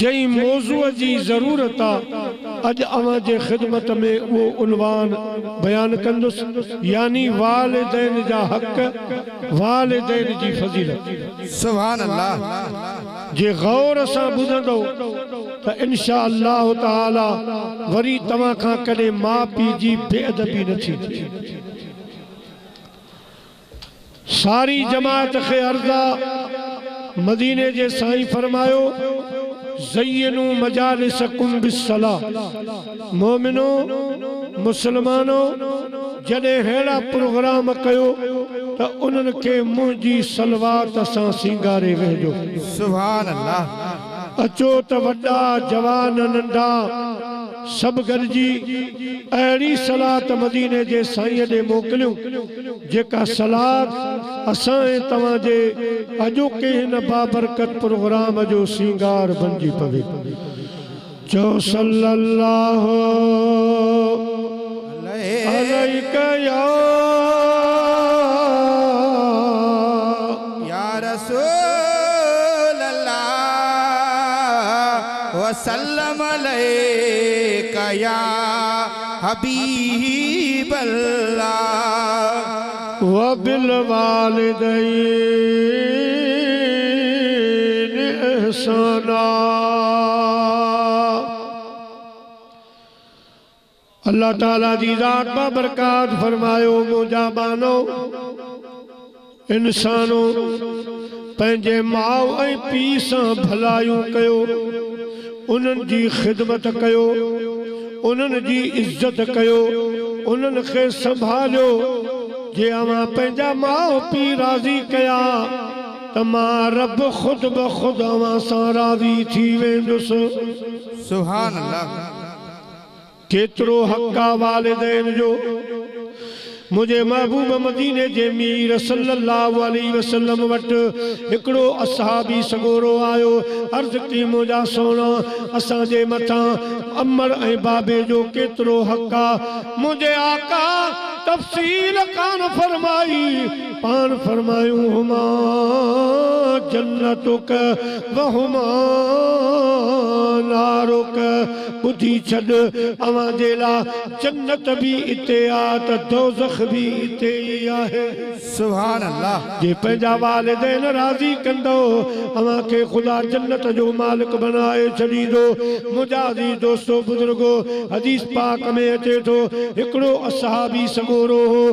जई मौजूअ जी ज़रूरत अज अवां जे खिदमत में वो उनवान बयान कंदुस, यानी वालिदैन जा हक, वालिदैन जी फजीलत। सुभान अल्लाह। जे गौर सां ॿुधंदो त इंशा अल्लाह ताला वरी तव्हां खां कॾहिं माउ पीउ जी बेअदबी न थींदी। सारी जमात खे अर्ज़ा मदीने जे साईं फरमायो ज़य्यनु मजालिसकुम बिस्सला। मोमिनो मुसलमानो जॾहिं अहिड़ा प्रोग्राम कयो त उन्हनि खे मुंहिंजी सलवात सां सिंगारे वेझो। सुभान अल्लाह। अचो त वॾा जवान नंढा सब गॾिजी अहिड़ी सलात मदीने जे साईं ॾे मोकिलियूं जेका सलात असां ऐं तव्हां जे अॼोके हिन बाबरकत प्रोग्राम जो सिंगार बणिजी पवे। चओ सल्लल्लाहु अलैका या रसूल अल्लाह वसल्लम अलैका या हबीब अल्लाह व बिल वालिदैन इहसाना। अल्लाह ताला जी ज़ात बाबरकात फरमायो मुंहिंजा बानो इंसानो पंहिंजे माउ ऐं पीउ सां भलायूं कयो, उन्हनि जी ख़िदमत कयो, उन्हनि जी इज़्ज़त कयो, उन्हनि खे संभालियो। जे अवां पंहिंजा माउ पीउ राज़ी कया त मां रब ख़ुद ब ख़ुद अवां सां राज़ी थी वेंदुसि। सुभान अल्लाह। केतिरो हक़ आहे वालिदैन जो। मुझे महबूब मदीने जे मीर सल्लल्लाहु अलैहि वसल्लम वटि हिकिड़ो असहाबी सगोरो आयो। अर्ज़ की मुंहिंजा सोना असां जे मथां अमर ऐं बाबे जो केतिरो हक़ आहे। मुंहिंजे आका तफ़सील कान फरमाई, पान फरमायूं हुमा जन्नतुक व हुमा नारुक। ॿुधी छॾ अवां जे लाइ जन्नत भी इते आहे त दोज़ख भी इते ई आहे। सुभान अल्लाह। जे पंहिंजा वालिदैन राज़ी कंदो अवां खे ख़ुदा जन्नत जो मालिक बनाए छॾींदो। मुंहिंजा अज़ीज़ दोस्तो बुज़ुर्गो, हदीस पाक में अचे थो हिकिड़ो असहाबी सगोरो हो,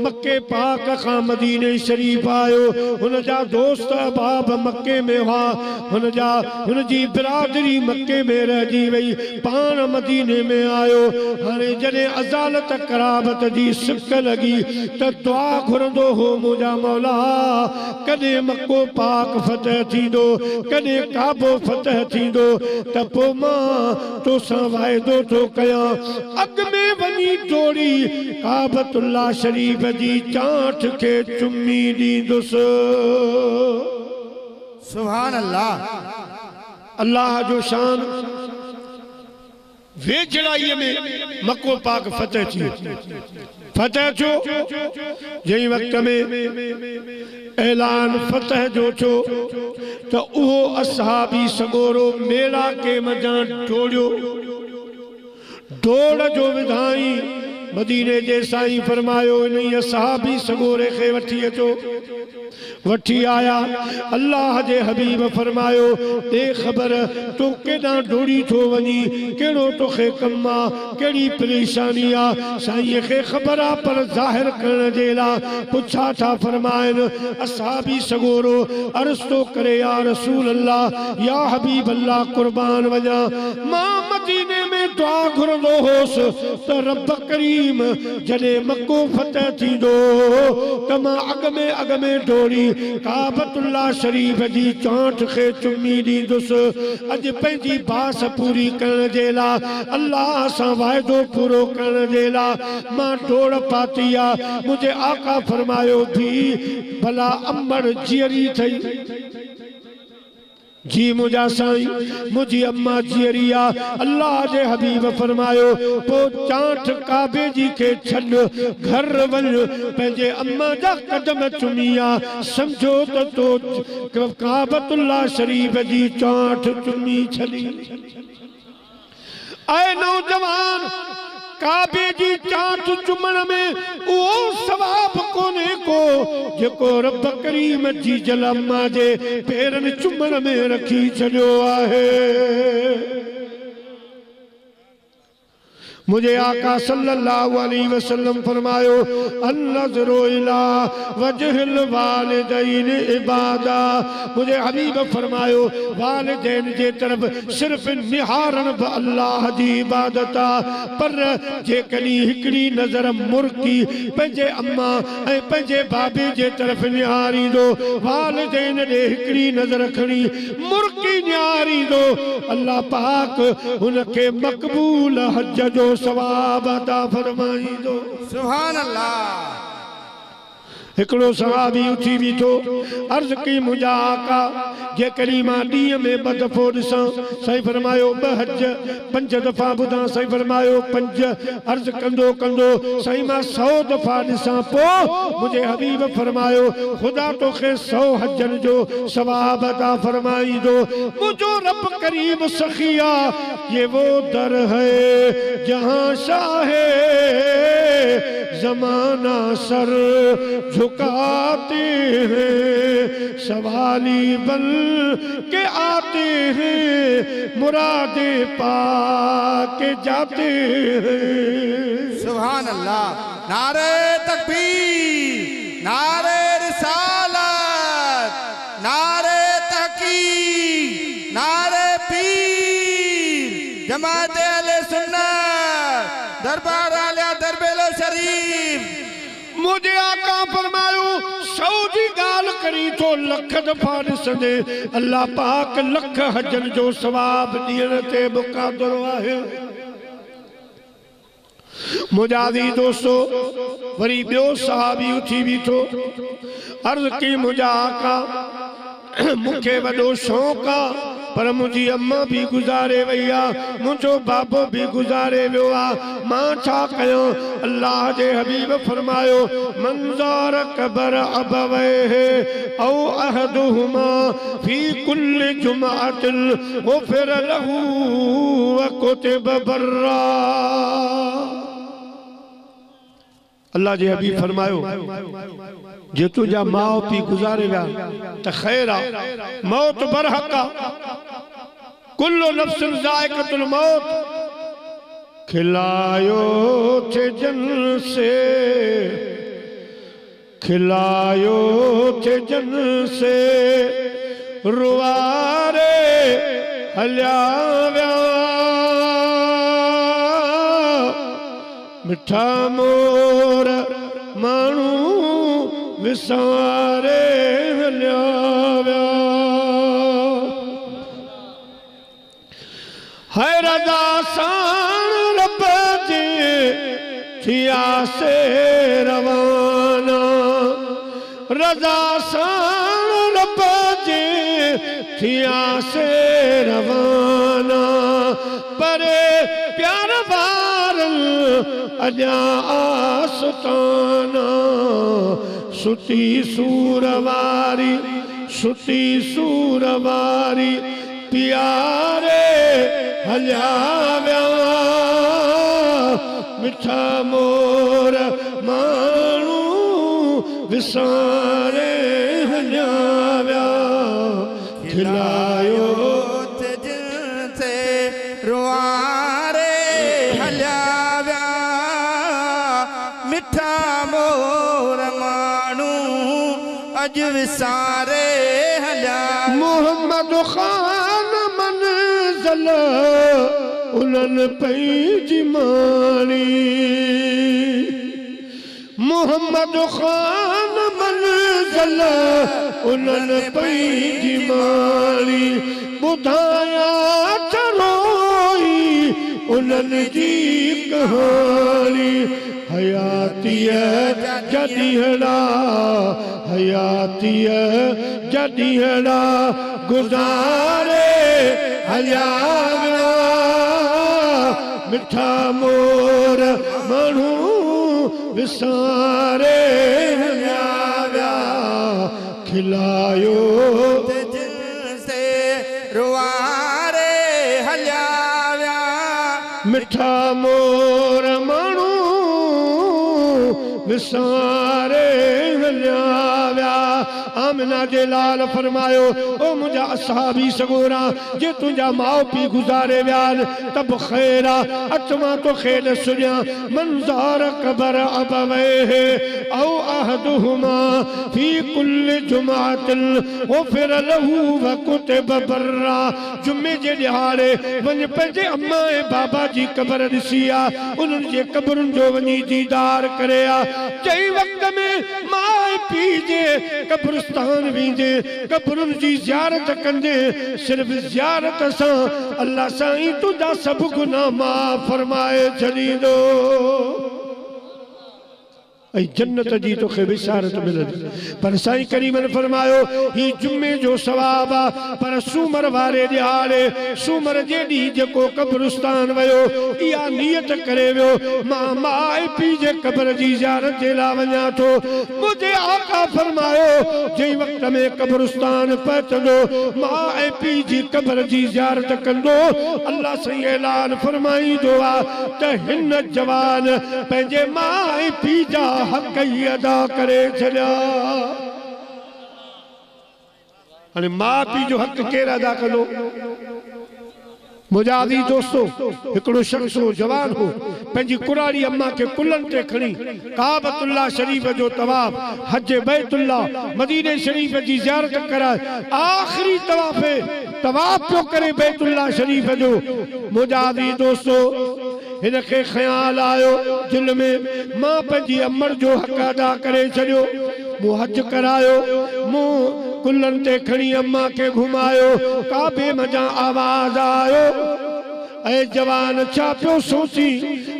मके पाक खां मदीने शरीफ़ आयो। हुन जा दोस्त अहबाब मके में हुआ, हुनजी बिरादरी मके में रहिजी वई, पाण मदीने में आयो। हाणे जॾहिं अज़ालत कराबत जी सिक लॻी त दुआ घुरंदो हो मुंहिंजा मौला कॾहिं मको पाक फतह थींदो, कॾहिं काबो फतह थींदो त पोइ मां तोसां वाइदो थो कयां अॻ में वञी डोड़ी काबतुल्लाह शरीफ़ जी चांठ खे चुमी ॾींदुसि। सुभान अल्लाह। अल्लाह जो शान। वेझड़ाईअ में मको पाक फतह थी। फतह छो? जंहिं वक़्त में ऐलान फतह जो छो त उहो असहाबी सगोरो मेला के मजां डोड़ियो। दौड़ जो विधाई मदीने जे साईं फरमायो इन असहाबी सगोरे खे वठी अचो। वठी आया। अल्लाह जे हबीब फरमायो दे ख़बर तो केॾां डोड़ी थो वञी, कहिड़ो तोखे कम आहे, कहिड़ी परेशानी आहे। साईं खे ख़बर आहे पर ज़ाहिर करण जे लाइ पुछा था फरमाइनि। असहाबी सगोरो अर्ज़ थो करे या रसूल अल्लाह या हबीब अल्लाह कुर्बान वञा, मां मदीने में दुआ घुरंदो होसि त रब करीम जॾहिं मको फतह थींदो त मां अॻ में डोड़ी काबतुल्लाह शरीफ़ जी चांठ खे चुमी ॾींदुसि। अॼु पंहिंजी बास पूरी करण जे लाइ, अल्लाह सां वाइदो पूरो करण जे लाइ मां डोड़ पाती आहे। मुंहिंजे आका फरमायो थी भला अमर जीअरी थई, जी मुझा साईं मुझी अम्मा जीअरिया अल्लाह जे हबीब फरमायो पो चांठ काबे जी के छन घर वञ पंहिंजे अम्मा जा कदम चुमिया समझो तो काबतुल्लाह शरीफ जी चांठ चुमी छड़ी। ऐ नौजवान काबे जी चांठ चुमण में वो सवाब कोने को जेको रब करीम जी जलम्मा जे पेरन चुमण में रखी छॾियो आहे। मुझे आका सल्लल्लाहु अलैहि वसल्लम फरमायो अन्नज़रु इला वजहिल वालिदैन इबादा। मुझे हबीब फरमायो वालिदैन जे तरफ सिर्फ निहारण ब अल्लाह जी इबादत पर जेकॾहिं हिकिड़ी नज़र मुर्की पंहिंजे अम्मा ऐं पंहिंजे बाबे जे तरफ निहारींदो वालिदैन ॾे हिकिड़ी नज़र खणी मुर्की निहारींदो अल्लाह पाक हुनखे मक़बूल हज जो सवाब अता फरमाईंदो। सुभान अल्लाह। हिकिड़ो सवाबी उथी बीठो अर्ज़ कई मुंहिंजा आका जेकॾहिं मां ॾींहं में 2 दफ़ो ॾिसां साईं फरमायो 2 हज 5 दफ़ा ॿुधां साईं फरमायो 5 अर्ज़ कंदो कंदो साईं मां 100 दफ़ा ॾिसां पोइ मुंहिंजे हबीब फरमायो ख़ुदा तोखे 100 हजनि जो सवाब अता फरमाईंदो। मुंहिंजो रब करीम सखिया ये वो दर है जहां शाहे जमाना सर झुकाते हैं सवाली बन के आते हैं मुरादे पा के जाते हैं। सुभान अल्लाह। नारे तकबीर नारे रिसालत नारे तहकीक नारे पीर जमात अहले सुन्नत दरबार आलिया दरबेलो शरीफ। मुझे आका फरमायो 100 जी गाल करी तो लख दफा ॾिसंदे अल्लाह पाक लख हजन जो सवाब ॾियण ते मुक़ादर आहे। मुजादी दोस्तो वरी ॿियो सहाबी उथी बीठो अर्ज़ की मुंहिंजा आका मूंखे वॾो शौक़ु आहे पर मुंहिंजी अम्मा भी गुज़ारे वई आहे मुंहिंजो बाबो भी गुज़ारे वियो आहे मां छा कयां। अल्लाह जे हबीब फरमायो मंज़ार कबर अबवैहि औ अहदुहुमा फी कुल्ल जुमअतिन गुफ़िर लहू व कुतिब बर्रा। अल्लाह जे हबीब फरमायो जे तुझा माओ पी गुज़ारे विया त ख़ैर आहे मौत बरहक आहे कुल्लु नफ्सिन ज़ाइक़तुल मौत। खिलायो थे जन से खिलायो थे जन से रुआरे हलिया विया मिठा मोर माण्हू विसारे हलिया विया। है रज़ा साण रब जे थिया से रवाना रज़ा साण रब जे थिया से रवाना परे प्यार वारन अजा आसताना सुती सूरवारी प्यारे हलिया विया मिठा मोर माण्हू विसारे हलिया विया। खिलायो जिनसे रुआरे हलिया विया मिठा मोर माण्हू अज विसारे हलिया। मोहम्मद खान मंज़िल उन्हनि पंहिंजी माणी मोहम्मद खान मंज़िल उन्हनि पंहिंजी माणी ॿुधाया त रोई उन्हनि जी कहाणी हयातीअ जॾहिं हयातीअ जॾहिं गुज़ारे हलिया विया मिठा मोर माण्हू विसारे हलिया विया खिलायो जिनसे रुआरे हलिया विया मिठा मोर माण्हू विसारे हलिया विया आमिना जे लाल फरमायो ओ मुंहिंजा असहाबी सगोरा जे तुंहिंजा माउ पीउ गुज़ारे विया तब ख़ैरा अच मां तोखे ॾिसजां मंज़ार क़बर अबवैहि औ अहदुहुमा फी कुल्ल जुमातिन गुफ़िर लहू व कुतिब बर्रा जुमे जे ॾियारे वञ पंहिंजे अम्मा ऐं बाबा जी क़बर ॾिसी आ उन्हनि जे क़बरुनि जो वञी दीदार करे आ चई वक़्त में माउ पीउ जे क़ब्रिस्तान वेंदे क़बरुनि जी ज़ियारत कंदे सिर्फ़ ज़ियारत सां अल्लाह साईं तुंहिंजा सभु गुनाह माफ़ फरमाए छॾींदो ऐं जन्नत जी तोखे बिशारत मिलंदी पर साईं करीम ने फरमायो ही जुमे जो सवाब आ पर सूमर वारे ॾियारे सूमर जे ॾींहुं जेको क़ब्रिस्तान वियो इहा नियत करे वियो मां माउ पीउ जे क़बर जी ज़ियारत जे लाइ वञा थो मुंहिंजे आका फरमायो जंहिं वक़्त में क़ब्रिस्तान पहुचंदो माउ ऐं पीउ जी क़बर जी ज़ियारत कंदो अल्लाह साईं ऐलान फरमाईंदो आहे त हिन जवान पंहिंजे माउ ऐं पीउ जा हक़ ई अदा करे छॾिया हाणे माउ पीउ जो हक़ केरु अदा कंदो मुंहिंजा अज़ीज़ दोस्तो हिकिड़ो शख़्स हो जवान हो पंहिंजी कुरारी अम्मा खे कुल्हनि ते खणी काबतुल्लाह शरीफ़ जो तवाफ़ हज बैतुल्लाह मदीने शरीफ़ जी ज़ियारत कराए आख़िरी तवाफ़ पियो करे बैतुल्लाह शरीफ़ जो मुंहिंजा अज़ीज़ दोस्तो हिनखे ख़्याल आयो दिलि में मां पंहिंजी अमर जो हक़ अदा करे छॾियो मूं हज करायो मूं कुल्हनि ते खणी अम्मा खे घुमायो काबे मज़ा आवाज़ आयो ऐ जवान छा पियो सोची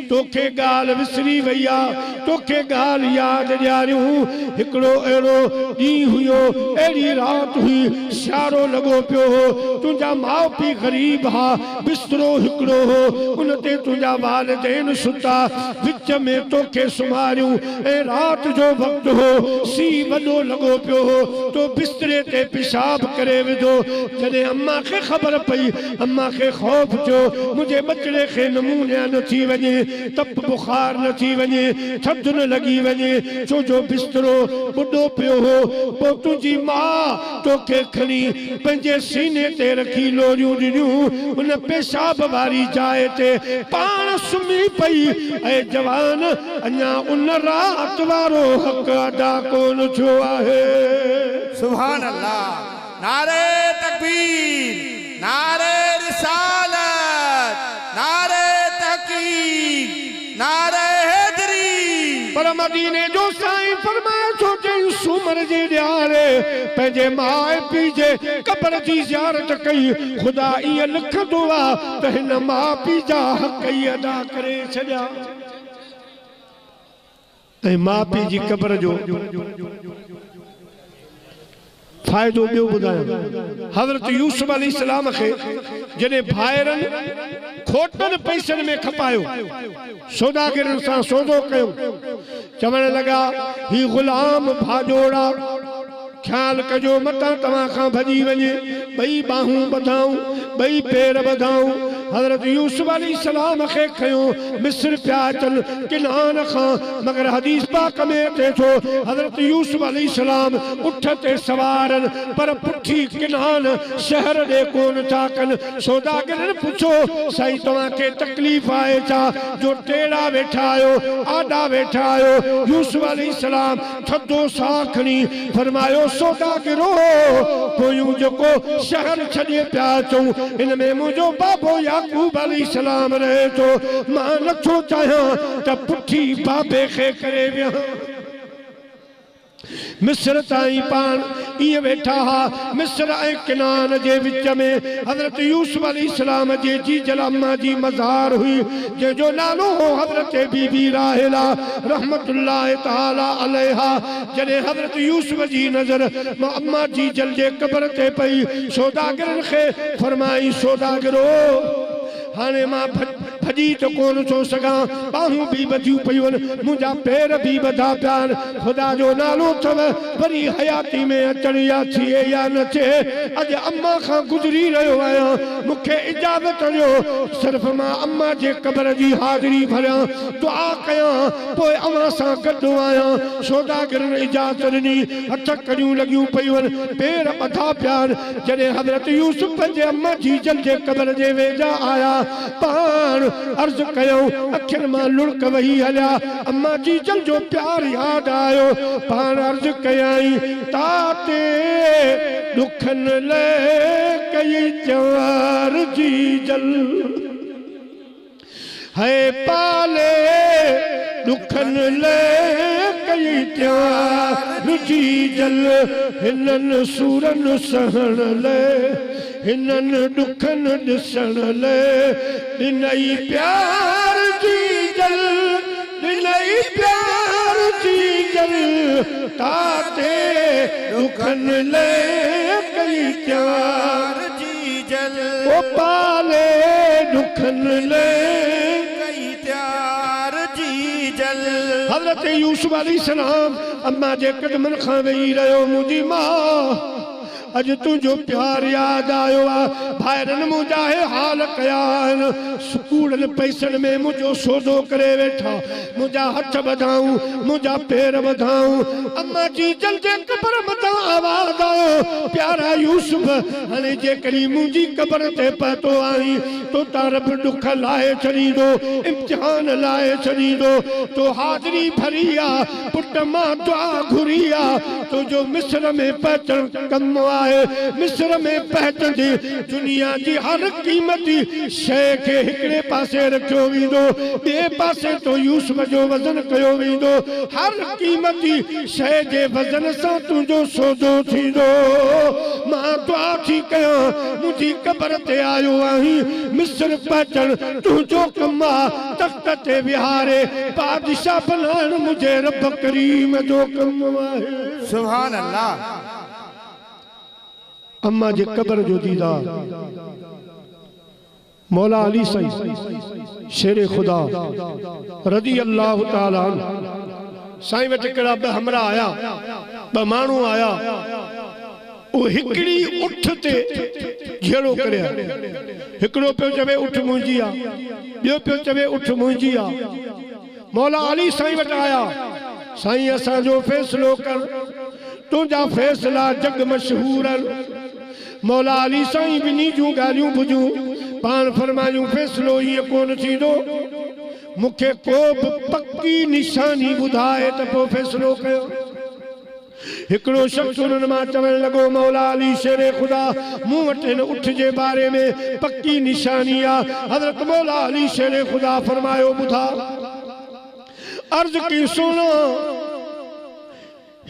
तोखे ॻाल्हि विसरी वई आहे तोखे ॻाल्हि यादि ॾियारियूं हिकिड़ो अहिड़ो ॾींहुं हुयो अहिड़ी राति हुई सियारो लॻो पियो हो तुंहिंजा माउ पीउ ग़रीब हा बिस्तरो हिकिड़ो हो उन ते तुंहिंजा वालिदैन सुता विच में तोखे सुम्हारियूं ऐं राति जो वक़्तु हो सीउ वॾो लॻो पियो हो तो बिस्तरे ते पेशाब करे विधो जॾहिं अम्मा खे ख़बर पई अम्मा खे ख़ौफ़ थियो मुंहिंजे बचिड़े खे नमूनिया न थी वञे तप बुखार न थी वञे थधि न लॻी वञे छो जो बिस्तरो ॿुॾो पियो हो पोइ तुंहिंजी माउ तोखे खणी पंहिंजे सीने ते रखी लोरियूं ॾिनियूं उन पेशाब वारी जाइ ते पाण सुम्ही पई ऐं जवान अञा उन राति वारो हक़ अदा कोन थियो आहे सुभान अल्लाह नारे तकबीर नारे रिसालत नारे तहकीक नारे हैदरी पर मदीने जो साईं फरमाए थो चई सूमर जे ॾियारे पंहिंजे माउ पीउ जे क़बर जी ज़ियारत कई ख़ुदा ईअं लिखंदो आहे त हिन माउ पीउ जा हक़ ई अदा करे छॾिया ऐं माउ पीउ जी क़बर जो फ़ाइदो ॿियो ॿुधायां हज़रत यूसुफ अलैहिस्सलाम खे जॾहिं भाइरनि खोटनि पैसनि में खपायो सौदागरनि सां सौदो कयो चवण लॻा ही ग़ुलाम भाॼोड़ा ख्याल कजो मतां तव्हां खां भॼी वञे ॿई बाहूं ॿधाऊं ॿई पेर ॿधाऊं हज़रत यूसुफ अलैहिस्सलाम खे खयो मिस्र पिया अचनि किनान खां मगर हदीस पाक में अचे थो हज़रत यूसुफ अलैहिस्सलाम उठ ते सवारनि पर पुठी किनान शहर ॾे कोन था कनि सौदागरनि पुछो साईं तव्हांखे तकलीफ़ आहे छा जो टेड़ा वेठा आहियो आॾा वेठा आहियो यूसुफ अलैहिस्सलाम थधो साह खणी फरमायो सौदागरो पोयूं जेको शहर छॾे पिया अचूं इन में मुंहिंजो बाबो याकूब अलैहिस्सलाम रहे थो मां नथो चाहियां त पुठी बाबे खे करे वियां मिस्र ताईं पाण इं वेठा हा मिस्र ऐं किनान जे विच में हज़रत यूसुफ अलैहिस्सलाम जे जीजल अम्मा जी मज़ार हुई जंहिंजो नालो हो हज़रत बीबी राहेला रहमतुल्लाह ताला अलैहा। जॾहिं हज़रत यूसुफ जी नज़र अम्मा जीजल जे क़ब्र ते पई सौदागरनि खे फरमाई सौदागरो हाणे मां भॼी त कोन थो सघां बाहूं बि ॿधियूं पियूं आहिनि मुंहिंजा पेर बि ॿधा पिया आहिनि ख़ुदा जो नालो अथव वरी हयाती में अचनि या थिए या न थिए अॼु अम्मा खां गुज़री रहियो आहियां मूंखे इजाज़त ॾियो सिर्फ़ु मां अम्मा जे क़ब्र जी हाज़िरी भरियां दुआ कयां पोइ अव्हां सां गॾु आहियां। सौदागरनि इजाज़त ॾिनी हथ कड़ियूं लॻियूं पियूं आहिनि पेर ॿधा पिया आहिनि। जॾहिं हज़रत यूसुफ जे अम्मा जीजल जे क़ब्र जे वेझा आया पाण अर्ज़ कयूं अखियुनि मां लुढ़क वही हलिया अम्मा जीजल जो प्यार यादि आयो पाण अर्ज़ कयाई ताते दुखनि लाइ कई जवार जीजल है पाले दुखनि लाइ कई त्यार जीजल हिननि सूरनि सहण लाइ हिननि दुखनि ॾिसण लाइ ॾिनई प्यार जीजल ॾिनई प्यार जीजल ताते दुखनि लाइ कई त्यार जीजल ओ पाले दुखनि लाइ कई त्यार जीजल। हज़रत यूसुफ अलैहिस्सलाम अम्मा जे क़दमनि खां वेही रहियो मुंहिंजी मां अज तुझो प्यार याद आयो भाइरन मुझा हाल कया स्कूल पैसन में मुझो सौदो करे वेठा मुझा हथ बधाऊं मुझा पैर बधाऊं अम्मा जी जल्दे कब्र मथा आवाज आयो प्यारा यूसुफ हने जे करी मुझी कब्र ते पतो आई तो तरफ दुख लाए छड़ीदो इम्तिहान लाए छड़ीदो तो हाजरी भरिया पुट मां दुआ घुरिया तो जो मिस्र में पहचन कम मिस्र में पहचंदी दुनिया जी हर कीमती शय के हिकड़े पासे रखियो वेंदो बे पासे तो यूसुफ जो वजन कयो वेंदो हर कीमती शय जे वजन सां तुंहिंजो सौदो थींदो। मां दुआ थी कयां मुंहिंजी क़ब्र ते आयो आहीं मिस्र पहचन तुंहिंजो कम आहे तख़्त ते विहारे बादशाह बनाइण मुंहिंजे रब करीम जो कम आहे। सुभान अल्लाह। अम्मा जे क़ब्र जो दीदार मौला अली साईं शेर खुदा रज़ी अल्लाह ताला साईं वटि हिकिड़ा ॿ हमरा आया ॿ माण्हू आया वो हिकिड़ी उठ ते झेड़ो करे हिकिड़ो पियो चवे उठ मुंहिंजी आहे ॿियो पियो चवे उठ मुंहिंजी आहे। मौला अली साईं वटि आया साईं असांजो फ़ैसिलो कर तुंहिंजा फ़ैसिला जग मशहूर आहिनि। मौला अली साईं ॿिन्ही जूं ॻाल्हियूं ॿुधियूं पाण फरमायूं फ़ैसिलो ईअं कोन थींदो मूंखे को बि पक्की निशानी ॿुधाए त पोइ फ़ैसिलो कयो। हिकिड़ो शख़्स उन्हनि मां चवण लॻो मौला अली शेरे ख़ुदा मूं वटि हिन उठ जे बारे में पक्की निशानी आहे। हज़रत मौला अली शेरे ख़ुदा फरमायो ॿुधा अर्ज़ की सुनो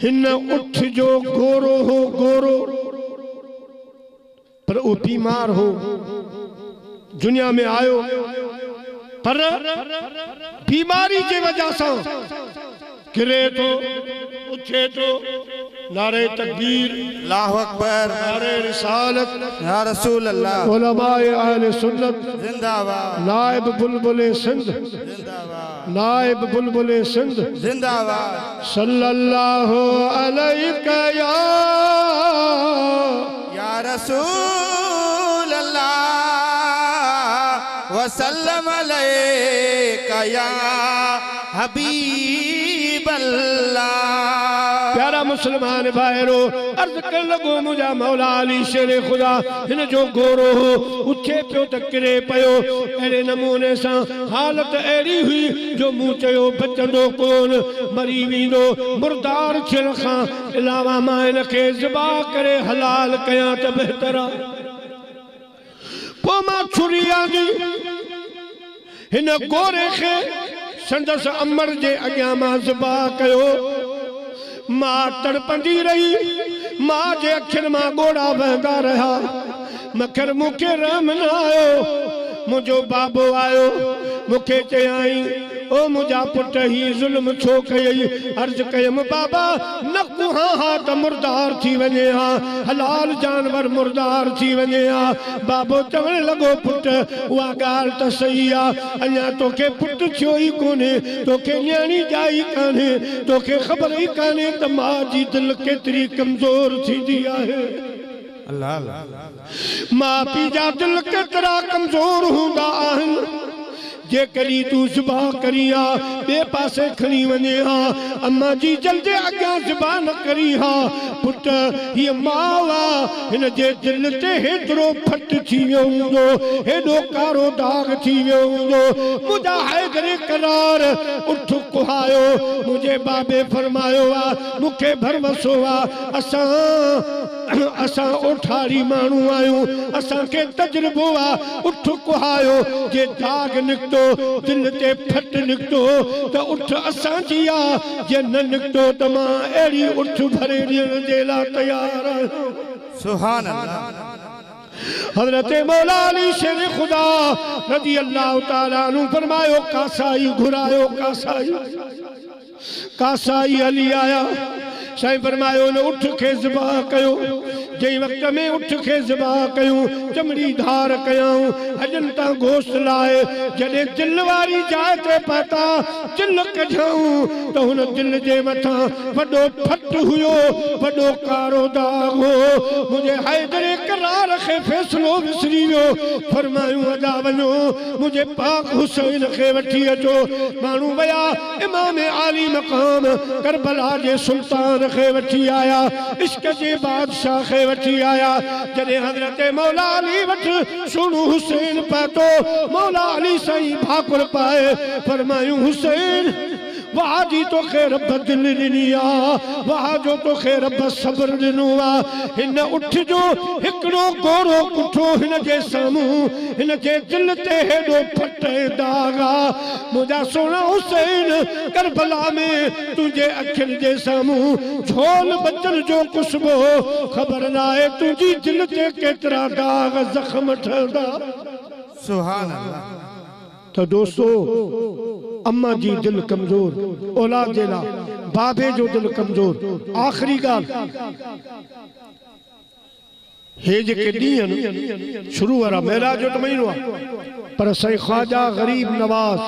हिन उठ जो गोरो हो गोरो पर वो बीमार हो दुनिया में आयो पर बीमारी के वजह से गिरे तो उठे तो नारे तकबीर अल्लाहु अकबर नारे रिसालत या रसूल अल्लाह उलमाए अहले सुन्नत जिंदाबाद नायब बुलबुले सिंध जिंदाबाद नायब बुलबुले सिंध जिंदाबाद सल्लल्लाहु अलैका या रसूल अल्लाह वसल्लम अलैका या हबीब अल्लाह। प्यारा मुसलमान भाईरो अर्ज कर लगो मुझा मौला अली शेरे खुदा हिन जो गोरो हो उठे पियो त किरे पियो अहिड़े नमूने सां हालत अहिड़ी हुई जो मूं चयो बचंदो कोन मरी वेंदो मुर्दार थियण खां अलावा मां हिन खे ज़िबा करे हलाल कयां त बहितर आहे। पोइ मां छुरी आंदी हिन गोरे खे संदसि अमर जे अॻियां मां ज़िबा कयो मां तड़पंदी रही मां जे अखियुनि मां ॻोड़ा वहंदा रहा मगर मूंखे रहम न आयो मुंहिंजो बाबो आयो मूंखे चयाई ओ मुंहिंजा पुट ही ज़ुल्म छो कयई अर्ज़ कयमि बाबा न कुहा हा त मुर्दार थी वञे हा हलाल जानवर मुर्दार थी वञे हा बाबो चवण लॻो पुट उहा ॻाल्हि त सही आहे अञा तोखे पुट थियो ई कोन्हे तोखे न्याणी ॼाई कान्हे तोखे ख़बर ई कान्हे त मां जी दिलि केतिरी कमज़ोर थींदी आहे मां पीउ जा दिलि केतिरा कमज़ोर हूंदा आहिनि जे करी तू ज़िबा करी हा बे पासे खणी वञे हा अम्मा जी जल्दी अॻियां ज़िबा न करी हा पुट हीअ माउ आहे हिन जे दिलि ते हेतिरो फट थी वियो हूंदो हेॾो कारो दाग थी वियो हूंदो मुंहिंजा हैदरे करार उठ कुहायो मुंहिंजे बाबे फरमायो आहे मूंखे भरवसो आहे असां ओठारी माण्हू आहियूं असांखे तजुर्बो आहे उठ कुहायो जे दाग निकितो दिल ते फट निकितो त उठ असांजी आहे जे न निकितो त मां अहिड़ी उठ भरे ॾियण जे लाइ तयार आहियां सुभान अल्लाह हज़रत मौला अली शेर खुदा रज़ी अल्लाह ताला अन्हु फरमायो कासाई घुरायो कासाई हली आया साईं फरमायो न उठ के ज़िबा कयो जंहिं वक़्त में उठ के ज़िबा कयूं चमड़ी धार कयूं हजन तां गोश्त लाए जॾहिं दिल वारी जाइ ते पता दिल कढूं त हुन दिल जे मथां वॾो फट हुयो वॾो कारो दाग हो मुंहिंजे हैदरे करार खे फ़ैसिलो विसरी वियो फरमायूं अदा वञो मुंहिंजे पाक हुसैन खे वठी अचो माण्हू विया इमाम आली मक़ाम करबला जे सुल्तान खे वठी आया इश्क जे बादशाह खे वठी आया जॾहिं हज़रत मौला अली वटि सुणो हुसैन पातो मौला अली साईं भाकुर पाए फरमायूं हुसैन वाह जी तो खे रब दिल ॾिनी आहे वाह जो तो खे रब सब्र ॾिनो आहे हिन उठ जो हिकिड़ो गोरो कुठो हिन जे साम्हूं हिन जे दिल ते हेॾो फट दाग आहे मुंहिंजा सोना हुसैन करबला में तुंहिंजे अखियुनि जे साम्हूं झोल बचन जो कुस्बो ख़बर न आहे तुंहिंजी दिल ते केतिरा दाग ज़ख़्म ठहंदा सुभान अल्लाह तो दोस्तों अम्मा जी दिल कमजोर औलाद जे लाइ बाबे जो दिल कमजोर आखिरी ॻाल्हि हे जेके ॾींहं आहिनि शुरू वारा मेराज जो त महीनो आहे पर साईं ख्वाजा गरीब नवाज़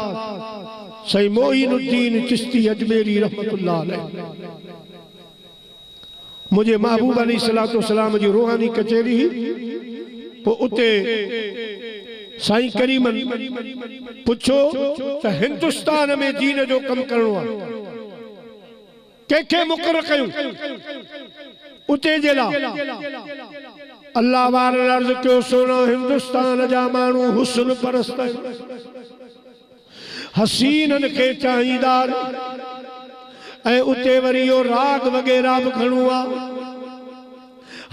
साईं मोइनुद्दीन चिश्ती अजमेरी रहमतुल्लाह अलैह मुझे महबूब अली सलातो सलाम जी रूहानी कचहरी पोइ उते साईं करीमन पुछो त हिंदुस्तान में दीन जो कम करणो आहे कंहिंखे मुक़रर कयूं उते जे लाइ अल्लाह वारनि अर्ज़ कयो सोना हिंदुस्तान जा माण्हू हुस्न परस्त हसीननि खे चाहींदा ऐं उते वरी इहो राग वग़ैरह बि खणो आहे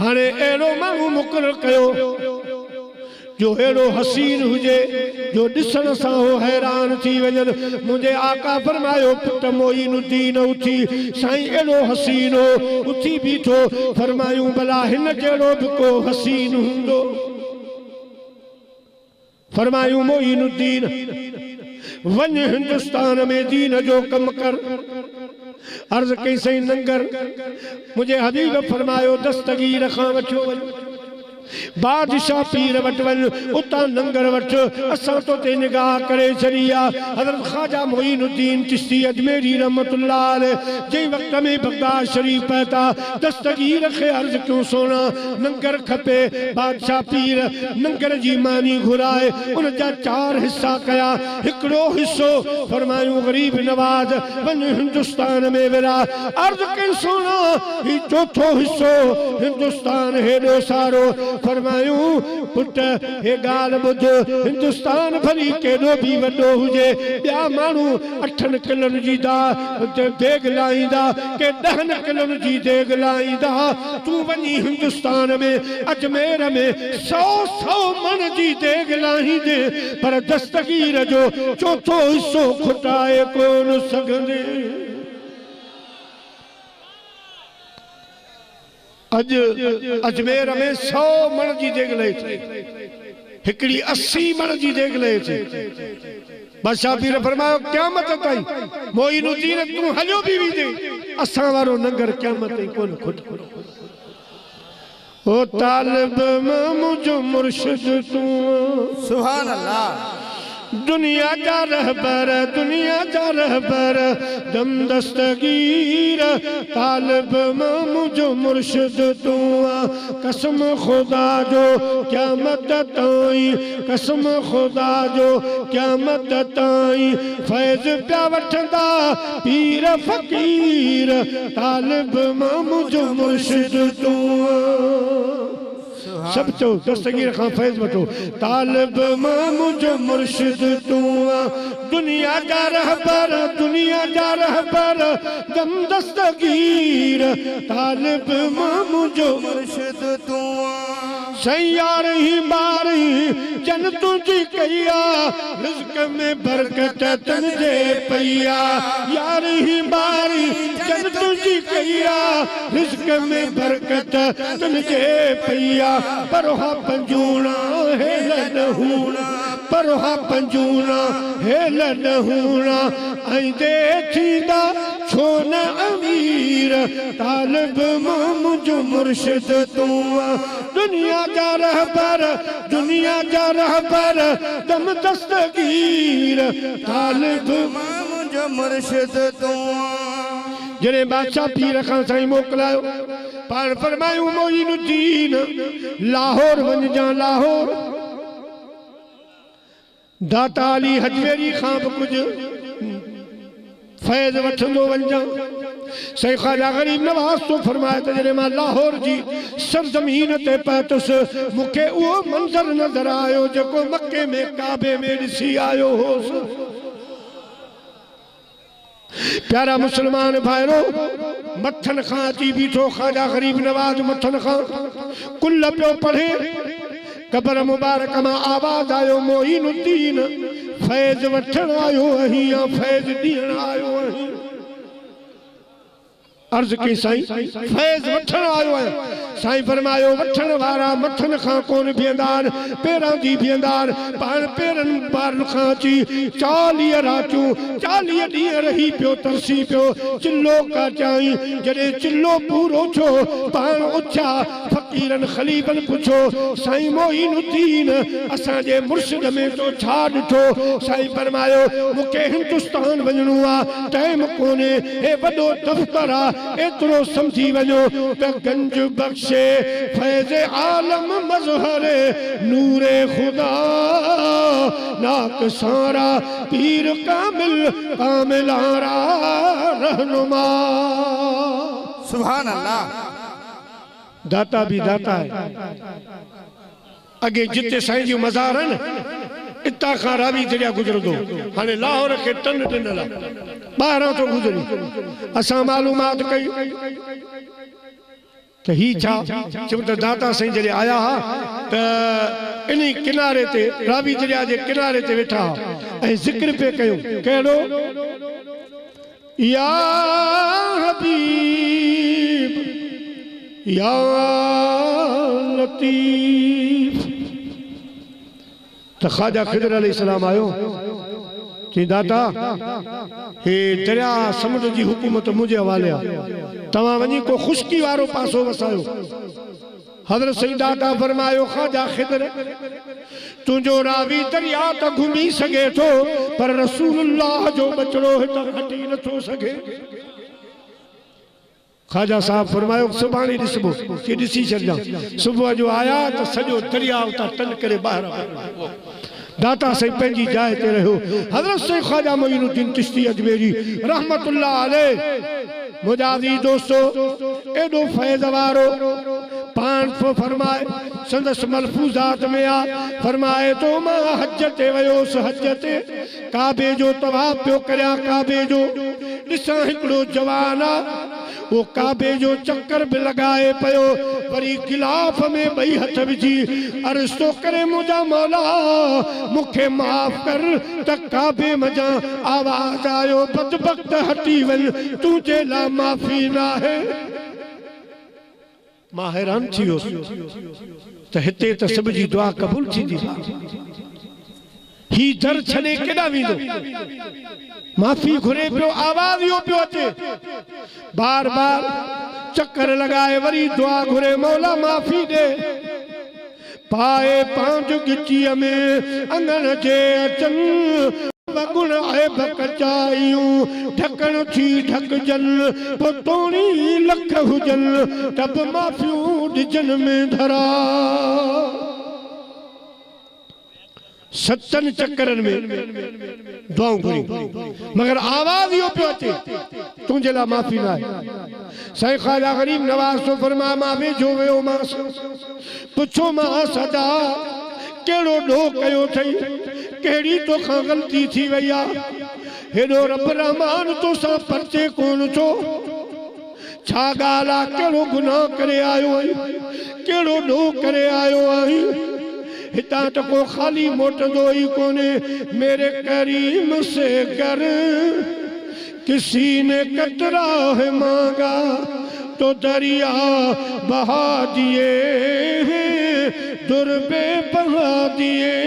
हाणे अहिड़ो माण्हू मुक़रर कयो जो हेड़ो हसीन हुजे जो ॾिसण सां हो हैरान थी वञनि मुंहिंजे आका फरमायो पुट मोइनुद्दीन उथी साईं एड़ो हसीन हो उथी बीठो फरमायूं भला हिन जहिड़ो बि को हसीन हूंदो फरमायूं मोइनुद्दीन वञ हिंदुस्तान में दीन जो कम कर अर्ज़ कई सही नंगर मुझे हबीब फरमायो दस्तगीर खां वठो वञ बादशाह पीर वट वन उता लंगर वठ असां तो ते निगाह करे छड़िया हज़रत ख्वाजा मोइनुद्दीन चिश्ती अजमेरी रहमतुल्लाह अलैह जे वक्त में बगदाद शरीफ पहुता दस्तगीर खे अर्ज क्यों सोना लंगर खपे बादशाह पीर लंगर जी मानी घुराए उन जा 4 हिस्सा कया हिकड़ो हिस्सो फरमायूं गरीब नवाज वन हिंदुस्तान में विरा अर्ज कई सोना ही चौथो हिस्सो हिंदुस्तान हेडो सारो फरमायूं पुट हे गाल बुध हिंदुस्तान भरी केडो भी वडो हुजे या मानू 8 किलन जी दा देग लाईंदा के 10 किलन जी देग लाईंदा तू वनी हिंदुस्तान में अजमेर में 100 मन जी देग लाई दे पर दस्तगीर जो चौथो हिस्सो खुटाए कोन सघंदे अज अजमेर में 100 मण जी देग ले थी, हिकड़ी 80 मण जी देग ले थी। बादशाह पीर फरमायो क़यामत ताईं मोइनुद्दीन तू हलियो भी वींदे, असां वारो नंगर क़यामत ताईं कोन खुट। ओ तालिब मुझो मुर्शिद तू सुभान अल्लाह। दुनिया जा रहबर, दुनिया जा रहबर, दम दस्तगीर, तालिब मुझो मुर्शिद तू कसम खुदा जो क़यामत ताईं, कसम खुदा जो क़यामत ताईं फैज़ पिया वठंदा पीर फ़कीर, तालिब मुझो मुर्शिद तू। सब चो दस्तगीर खां फैज़ वठो, तालिब मुझो मुर्शिद तू दुनिया जा रहबर, दुनिया जा रहबर, दम दस्तगीर, तालिब मुझो मुर्शिद तू। सैयारही बारही जन तुझी कया, रिज़्क़ में बरकत तुझे पया, यारही बारही जन तुझी कया, रिज़्क़ में बरकत तुझे पया। परोहा पंजूना हेल न हूना, परोहा पंजूना हेल न हूना, आइंदे थींदा छो न अमीर, तालिब मुझो मुर्शिद तू। दुनिया जा रहबर, दुनिया जा रहबर, दम दस्तगीर, तालिब मुझो मुर्शिद तू। जॾहिं बादशाह पीर खां साईं मोकिलायो, पाण फरमायूं मोइनुद्दीन लाहौर वञजां, लाहौर दाता अली हजवेरी खां बि कुझु फैज़ वठंदो वञजां। साईं ख्वाजा गरीब नवाज़ तो फरमाए त जॾहिं मां लाहौर जी सरज़मीन ते पहुतुसि, मूंखे उहो मंज़र नज़र आयो जेको मके में काबे में ॾिसी आयो होसि। प्यारा मुसलमान भाइरो, मथन खां अची बीठो ख्वाजा गरीब नवाज़, मथन खां कुल पियो पढ़े, कबर मुबारक मां आवाज़ आयो मोइनुद्दीन फैज़ वठण आयो आहीं या फैज़ ॾियण आयो आहीं। अर्ज़ कई साईं फैज़ वठण आयो आहियां। साईं फरमायो वठण वारा मथन खां कोन बीहंदा आहिनि, पेरां जी बीहंदा आहिनि। पाण पेरनि ॿारनि खां अची 40 रातियूं 40 ॾींहं रही पियो, तरसी पियो, चिल्लो काचाई। जॾहिं चिल्लो पूरो थियो, पाण उथिया, फ़कीरनि ख़लीफ़नि पुछो साईं मोइनुद्दीन असांजे मुर्शिद में तो छा ॾिठो? साईं फरमायो मूंखे हिंदुस्तान वञिणो आहे, टाइम कोन्हे, हे वॾो दफ़्तर आहे, एतिरो समझी वञो त गंज बख्शे फैज़ आलम मज़हरे नूरे खुदा नाक सारा पीर कामिल कामिलारा रहनुमा। सुभान अल्लाह। दाता भी दाता है। अगे जिते साईं जी मज़ार है न, इता खां रावी दरिया गुजरंदो, हाणे लाहौर खे टन ॾिनल आहे, 12 तो गुजरी। असां मालूमात कई त ही छा चऊं त दाता साईं जॾहिं आया हा त इन किनारे ते रावी दरिया जे किनारे ते वेठा ऐं ज़िक्र पे कयूं, कहिड़ो या हबीब या लतीफ। तो ख्वाजा खिदर अलैहिस्सलाम आयो कि दाता हे दरिया समुद्र जी हुकूमत मुझे हवाले आहे, तव्हां वञी को खुशकी वारो पासो वसायो। हज़रत सईद दाता फरमायो ख्वाजा खिदर तुंहिंजो रावी दरिया त घुमी सघे थो, पर रसूलुल्लाह जो बचड़ो हितां हटी नथो सघे। ख्वाजा साहब फरमायो सुभाणे ॾिसबो कि ॾिसी छॾिजां। सुबुह जो आया त सॼो दरिया उतां टन करे ॿाहिरि आयो। दाता साईं पंहिंजी जाइ ते रहियो। हज़रत साईं ख्वाजा मोइनुद्दीन चिश्ती अजमेरी रहमतुल्लाह अलैह मुजादी दोस्तो एॾो फैज़ वारो पाण फरमाए संदस मलफूज़ात में आ, फरमाए तो मां हज ते वयोसि, हज ते काबे जो तवाफ़ पियो करियां, काबे जो ॾिसां हिकिड़ो जवान आ वो काबे जो चक्कर भी लगाए पयो, वरी गिलाफ में बई हथ विझी अर्ज़ तो करे मुझा मौला मुखे माफ़ कर, त काबे मजा आवाज़ आयो बदबख्त हटी वञ, तुझे ला माफ़ी ना है। मां हैरान थी वियुसि त हिते त सभ जी दुआ क़बूल थींदी ही दर छॾे केॾा वेंदो माफ़ी घुरे पियो आवाज़ इहो पियो अचे बार बार चक्कर लगाए वरी दुआ घुरे मौला माफ़ी ॾे पाए पांच गिचीअ में अंगण जे अचनि गुण ऐब कचायूं ढकण थी ढकजन पोतोणी लख हुजन तब माफ़ियूं ॾिजन में धरा सतन चक्करनि में दुआऊं घुरी मगर आवाज़ इहो पियो अचे तुंहिंजे लाइ माफ़ी न आहे साईं ख्वाजा गरीब नवाज़ तो फरमा मां वेझो वियो मांसि पुछो मां सदा कहिड़ो ॾोह कयो अथई कहिड़ी तोखां ग़लती थी वई आहे हेॾो रब रहमान तोसां परचे कोन छो छा ॻाल्हि आहे कहिड़ो गुनाह करे आयो आहीं कहिड़ो ॾोह करे आयो आहीं हितां त को खाली मोटंदो ई कोन्हे मेरे करीम से कर किसी ने कतरा है मांगा तो दरिया बहा दिए दुर्बे बहा दिए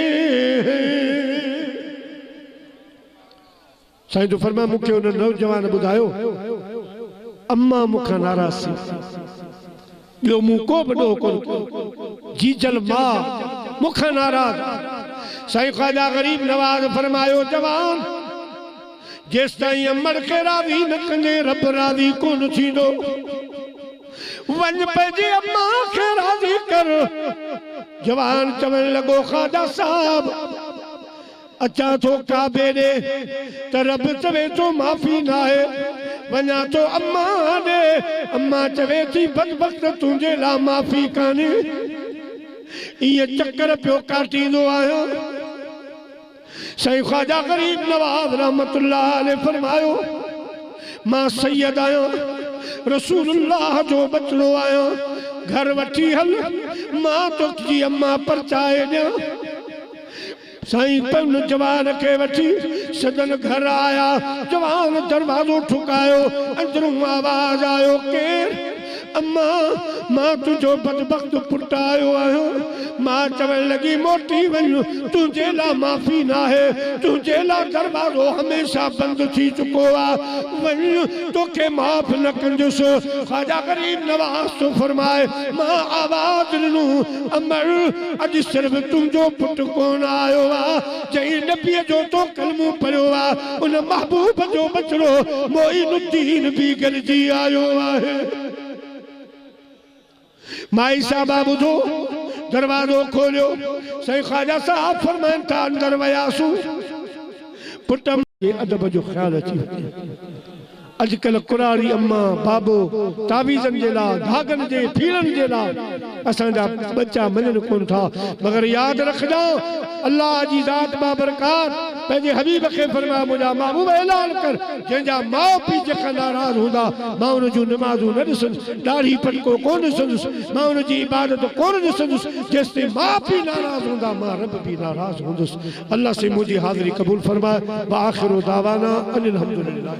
साईं तो फरमा मूंखे उन नौजवान ॿुधायो अम्मा मूंखां नाराज़ थी ॿियो मूं को बि ॾोह कोन जीजल मां मूंखां नाराज़ साईं ख्वाजा गरीब नवाज़ फरमायो जवान जेसि ताईं अमर खे राज़ी न कंदे रब राज़ी कोन थींदो वञ पंहिंजी अम्मा खे राज़ी कर जवान चवण लॻो ख्वाजा साहब अचां थो काबे ॾे त रब चवे थो माफ़ी न आहे वञा थो अम्मा ॾे अम्मा चवे थी बदबख्त तुंहिंजे लाइ माफ़ी कान्हे इहे चक्कर पियो काटींदो आहियां साईं ख्वाजा गरीब नवाज़ रहमतुल्लाह अलैह फरमायो मां सैयद आहियां रसूलुल्लाह जो बचड़ो आहियां घर वठी हल मां तुंहिंजी अम्मा परचाए ॾियां साईं पन जवान के वठी सदन घर आया जवान दरवाजो ठुकायो अंदरों आवाज आयो केर अम्मा मां तुझो बदबख्त पुट आयो आहियां मां चवण लगी मोटी वञ तुंहिंजे लाइ माफ़ी न आहे तुंहिंजे लाइ दरवाजो हमेशह बंद थी चुको आहे वञ तोखे माफ़ न कंदुसि ख्वाजा गरीब नवाज़ तो फरमाए मां आवाज़ ॾिनो अमर अॼु सिर्फ़ तुंहिंजो पुटु कोन आयो आहे जंहिं नबीअ जो तो कलमो पढ़ियो आहे उन महबूब जो बचड़ो मोइनुद्दीन बि गॾिजी आयो आहे माई साहबा ॿुधो दरवाज़ो खोलियो साईं ख्वाजा साहब फरमाइनि था अंदर वियासूं पुट अदब जो ख़्यालु अची वञे अॼुकल्ह कुरारी अम्मा बाबो तावीज़नि जे लाइ धागनि जे फीड़नि जे लाइ असांजा बच्चा मञनि कोन था मगर यादि रखंदा अल्लाह जी ज़ात बाबरकात पंहिंजे हबीब खे फरमाया मुंहिंजा महबूब ऐलान कर जंहिंजा माउ पीउ जेका नाराज़ हूंदा मां उन जूं नमाज़ूं न ॾिसंदुसि ॾाढ़ी पटको कोन ॾिसंदुसि मां उन जी इबादत कोन ॾिसंदुसि जेसिताईं माउ पीउ नाराज़ हूंदा मां रब बि नाराज़ हूंदुसि अल्लाह से मुंहिंजी हाज़िरी क़बूल फरमाए व आख़िरु दावाना अनिल हम्दुलिल्लाह।